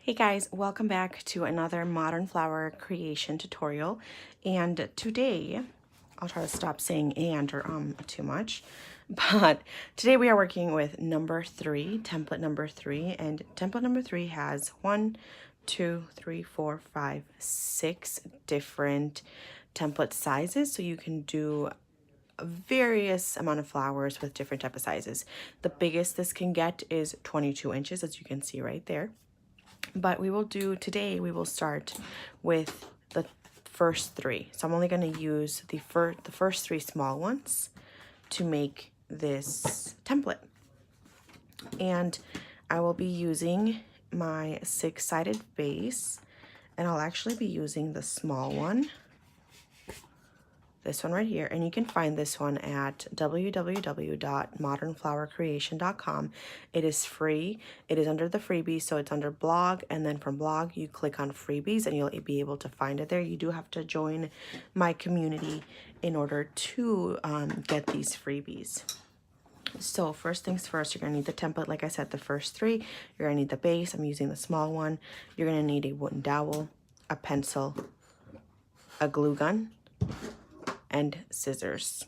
Hey guys, welcome back to another modern flower creation tutorial. And today, I'll try to stop saying and or too much, but today we are working with number 3, template number 3, and template number 3 has 1, 2, 3, 4, 5, 6 different template sizes, so you can do a various amount of flowers with different type of sizes. The biggest this can get is 22 inches, as you can see right there. But we will start with the first 3. So I'm only going to use the first 3 small ones to make this template. And I will be using my 6-sided base, and I'll actually be using the small one, this one right here, and you can find this one at www.modernflowercreation.com. It is free. It is under the freebies, so it's under blog, and then from blog you click on freebies and you'll be able to find it there. You do have to join my community in order to get these freebies. So first things first, you're gonna need the template. Like I said, the first 3. You're gonna need the base. I'm using the small one. You're gonna need a wooden dowel, a pencil, a glue gun, and scissors.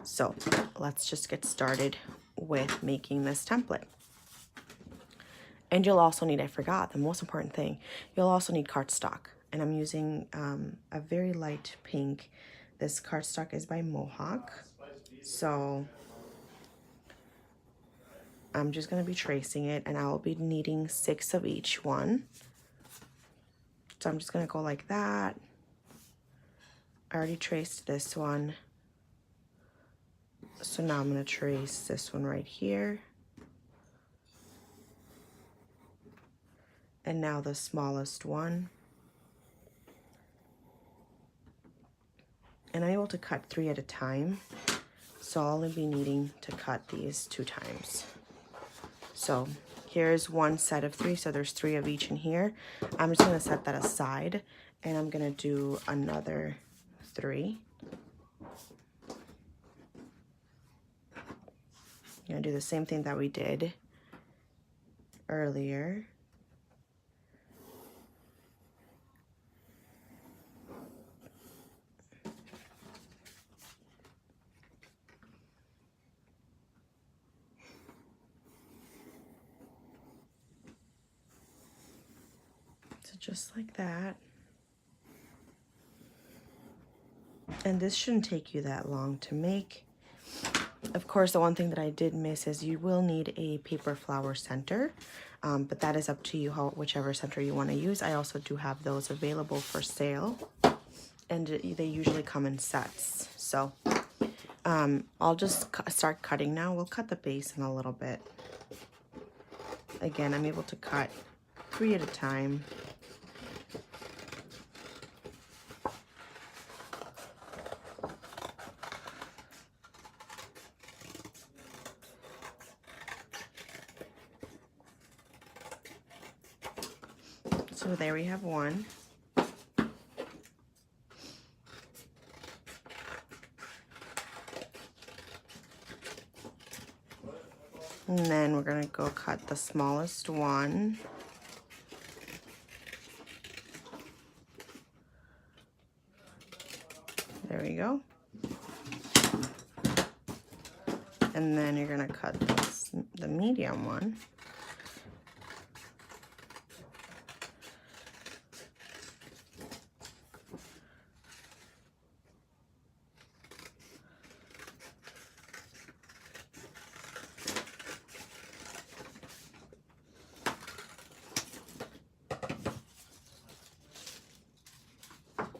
So let's just get started with making this template. And you'll also need, I forgot the most important thing, you'll also need cardstock. And I'm using a very light pink. This cardstock is by Mohawk. So I'm just going to be tracing it, and I'll be needing 6 of each one. So I'm just going to go like that. I already traced this one. So now I'm going to trace this one right here. And now the smallest one. And I'm able to cut 3 at a time. So I'll only be needing to cut these 2 times. So here's one set of 3. So there's 3 of each in here. I'm just going to set that aside, and I'm going to do another 3. I'm going to do the same thing that we did earlier. So just like that. And this shouldn't take you that long to make. Of course, the one thing that I did miss is you will need a paper flower center, but that is up to you, whichever center you want to use. I also do have those available for sale, and they usually come in sets. So I'll just start cutting now. We'll cut the base in a little bit. Again, I'm able to cut 3 at a time. So there we have one. And then we're gonna go cut the smallest one. There we go. And then you're gonna cut the medium one.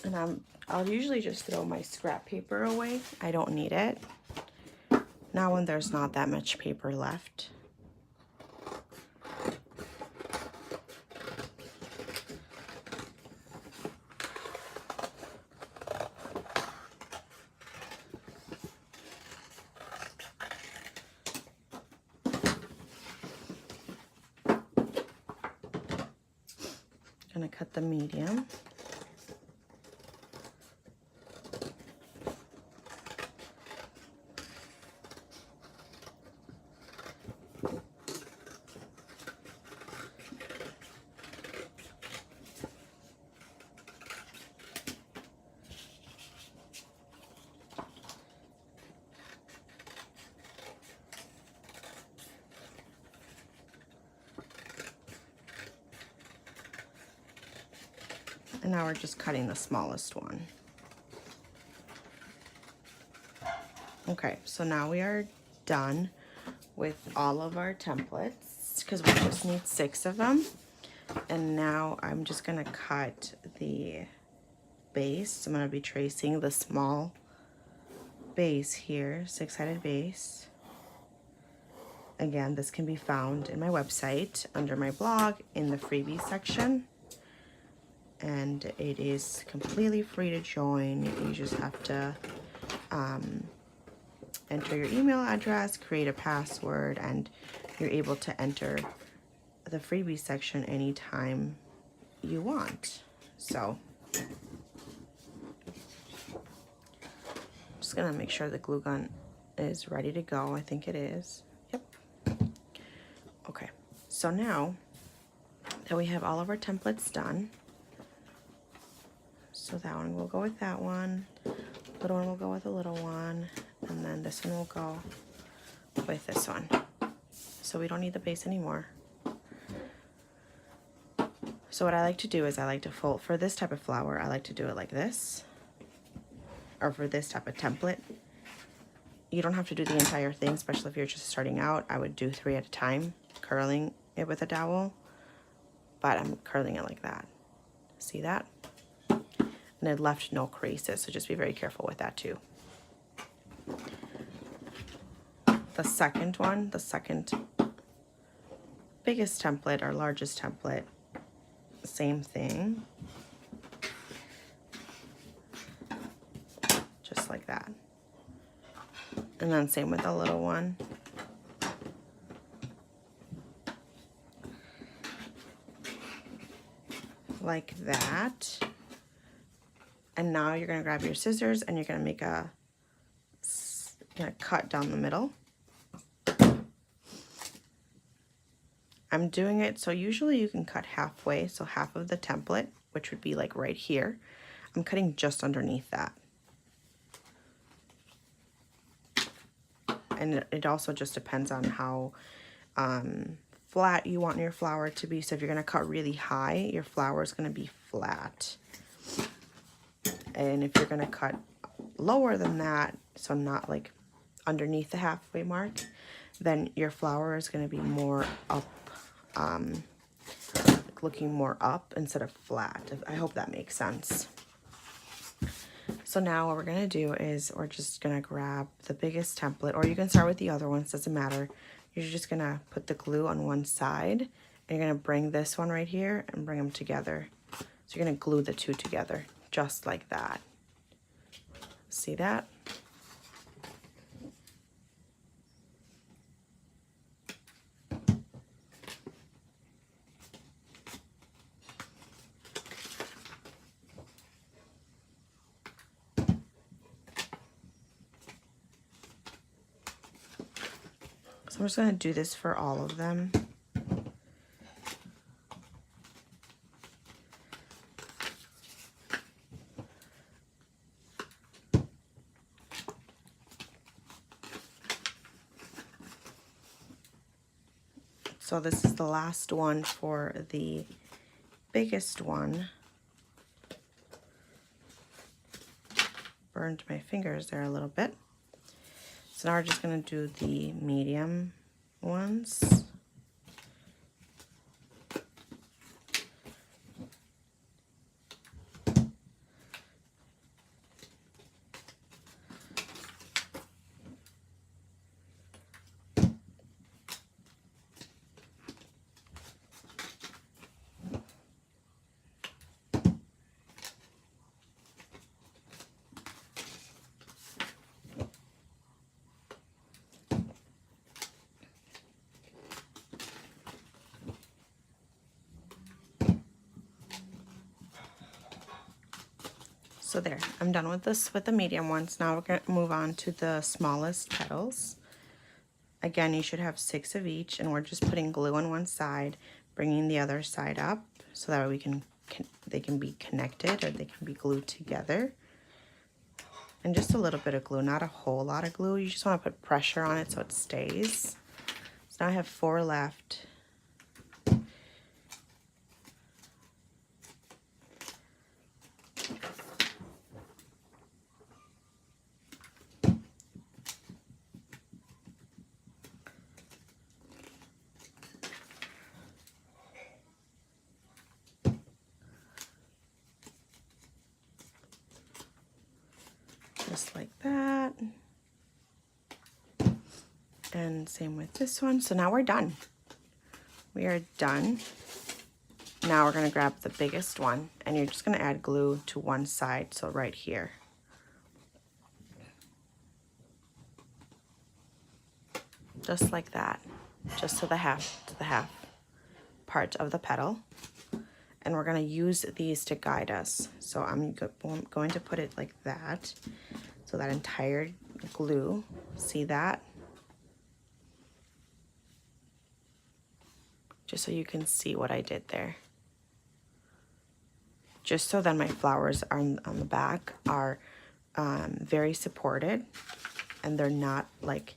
And I'll usually just throw my scrap paper away. I don't need it. Now when there's not that much paper left. Gonna cut the medium. And now we're just cutting the smallest one. Okay, so now we are done with all of our templates because we just need 6 of them. And now I'm just gonna cut the base. I'm gonna be tracing the small base here, 6-sided base. Again, this can be found in my website under my blog in the freebie section. And it is completely free to join. You just have to enter your email address, create a password, and you're able to enter the freebie section anytime you want. So I'm just gonna make sure the glue gun is ready to go. I think it is. Yep. Okay, so now that we have all of our templates done, so that one will go with that one, little one will go with the little one, and then this one will go with this one. So we don't need the base anymore. So what I like to do is I like to fold, for this type of flower, I like to do it like this, or for this type of template. You don't have to do the entire thing, especially if you're just starting out. I would do 3 at a time, curling it with a dowel, but I'm curling it like that. See that? And it left no creases, so just be very careful with that too. The second one, the second biggest template or largest template, same thing. Just like that. And then same with the little one. Like that. And now you're gonna grab your scissors and you're gonna make a, cut down the middle. I'm doing it, so usually you can cut halfway, so half of the template, which would be like right here. I'm cutting just underneath that. And it also just depends on how flat you want your flower to be. So if you're gonna cut really high, your flower is gonna be flat. And if you're gonna cut lower than that, so not like underneath the halfway mark, then your flower is gonna be more up, looking more up instead of flat. I hope that makes sense. So now what we're gonna do is we're just gonna grab the biggest template, or you can start with the other ones, doesn't matter. You're just gonna put the glue on one side, and you're gonna bring this one right here and bring them together. So you're gonna glue the two together, just like that. See that? So I'm just gonna do this for all of them. So this is the last one for the biggest one. Burned my fingers there a little bit. So now we're just gonna do the medium ones. So there, I'm done with this, with the medium ones. Now we're gonna move on to the smallest petals. Again, you should have 6 of each, and we're just putting glue on one side, bringing the other side up, so that way they can be connected, or they can be glued together. And just a little bit of glue, not a whole lot of glue. You just wanna put pressure on it so it stays. So now I have 4 left. just like that. And same with this one. So now we're done. We are done. Now we're gonna grab the biggest one and you're just gonna add glue to one side, so right here. Just like that, just to the half part of the petal. And we're gonna use these to guide us. So I'm going to put it like that. So that entire glue, see that? Just so you can see what I did there. Just so that my flowers on the back are very supported, and they're not like,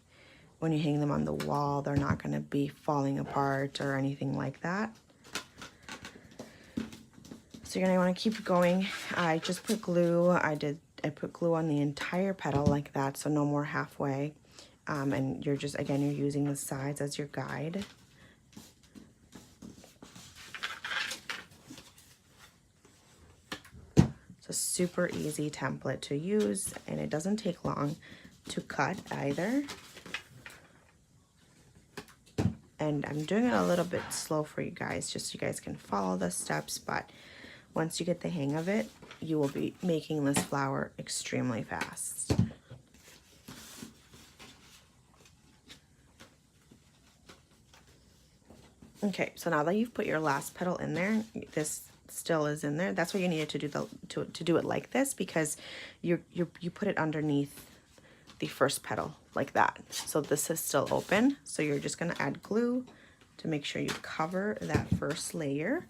when you hang them on the wall, they're not gonna be falling apart or anything like that. So you're gonna wanna keep going. I just put glue, I put glue on the entire petal like that, so no more halfway. And you're just, again, you're using the sides as your guide. It's a super easy template to use, and it doesn't take long to cut either. And I'm doing it a little bit slow for you guys, just so you guys can follow the steps, but once you get the hang of it, you will be making this flower extremely fast. Okay, so now that you've put your last petal in there, this still is in there. That's why you needed to do to do it like this, because you put it underneath the first petal like that. So this is still open. So you're just gonna add glue to make sure you cover that first layer.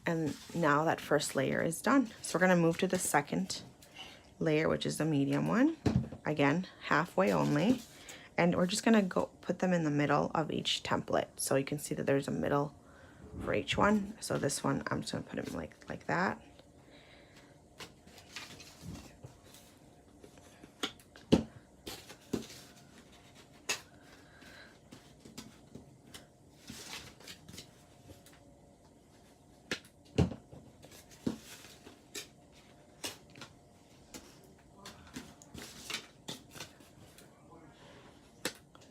And now that first layer is done. So we're gonna move to the second layer, which is the medium one. Again, halfway only. And we're just gonna go put them in the middle of each template. So you can see that there's a middle for each one. So this one, I'm just gonna put it like that.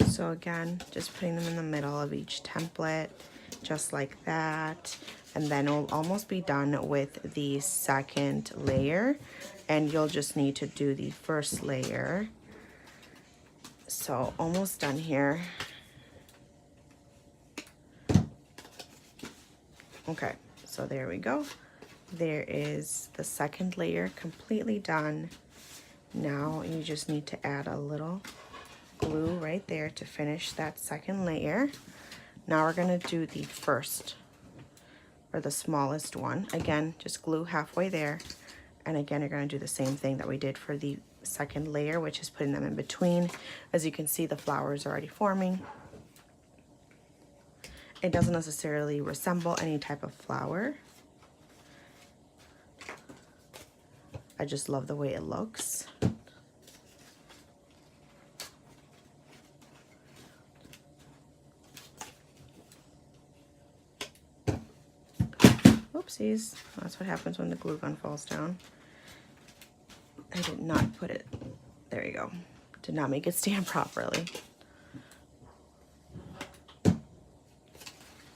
So again, just putting them in the middle of each template, just like that. And then we'll almost be done with the second layer, and you'll just need to do the first layer. So almost done here. Okay, so there we go. There is the second layer completely done. Now you just need to add a little glue right there to finish that second layer. Now we're gonna do the first, or the smallest one. Again, just glue halfway there. And again, you're gonna do the same thing that we did for the second layer, which is putting them in between. As you can see, the flowers are already forming. It doesn't necessarily resemble any type of flower. I just love the way it looks. Oopsies, that's what happens when the glue gun falls down. I did not put it, there you go. Did not make it stand properly. And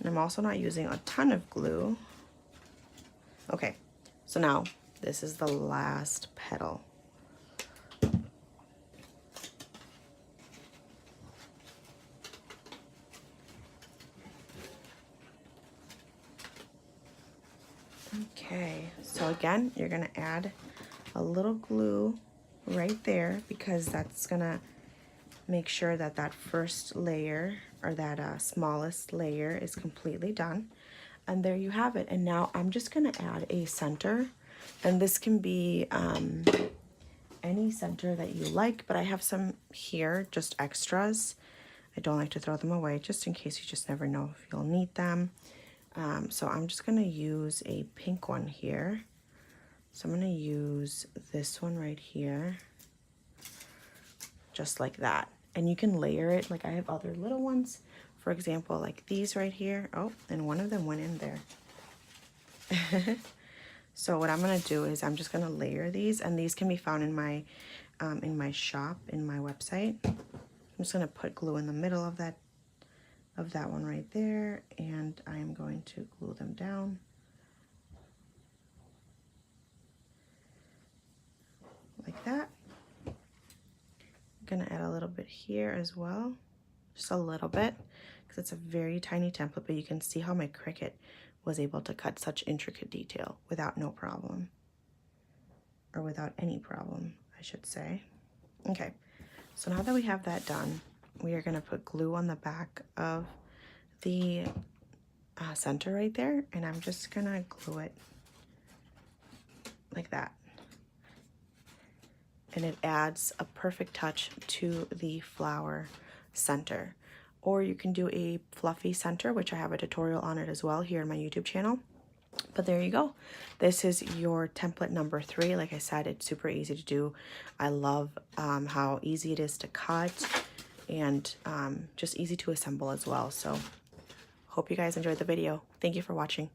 I'm also not using a ton of glue. Okay, so now this is the last petal. Okay, so again, you're gonna add a little glue right there, because that's gonna make sure that that first layer, or that smallest layer, is completely done. And there you have it. And now I'm just gonna add a center, and this can be any center that you like, but I have some here, just extras. I don't like to throw them away, just in case you just never know if you'll need them. So I'm just gonna use a pink one here. So I'm gonna use this one right here, just like that. And you can layer it, like I have other little ones, for example, like these right here. Oh, and one of them went in there. So what I'm gonna do is I'm just gonna layer these, and these can be found in my in my shop, in my website. I'm just going to put glue in the middle of that one right there, and I'm going to glue them down like that. I'm going to add a little bit here as well, just a little bit, because it's a very tiny template, but you can see how my Cricut was able to cut such intricate detail without no problem, or without any problem, I should say. Okay, so now that we have that done, we are going to put glue on the back of the center right there, and I'm just going to glue it like that. And it adds a perfect touch to the flower center. Or you can do a fluffy center, which I have a tutorial on it as well here on my YouTube channel. But there you go. This is your template number 3. Like I said, it's super easy to do. I love how easy it is to cut, and just easy to assemble as well. So hope you guys enjoyed the video. Thank you for watching.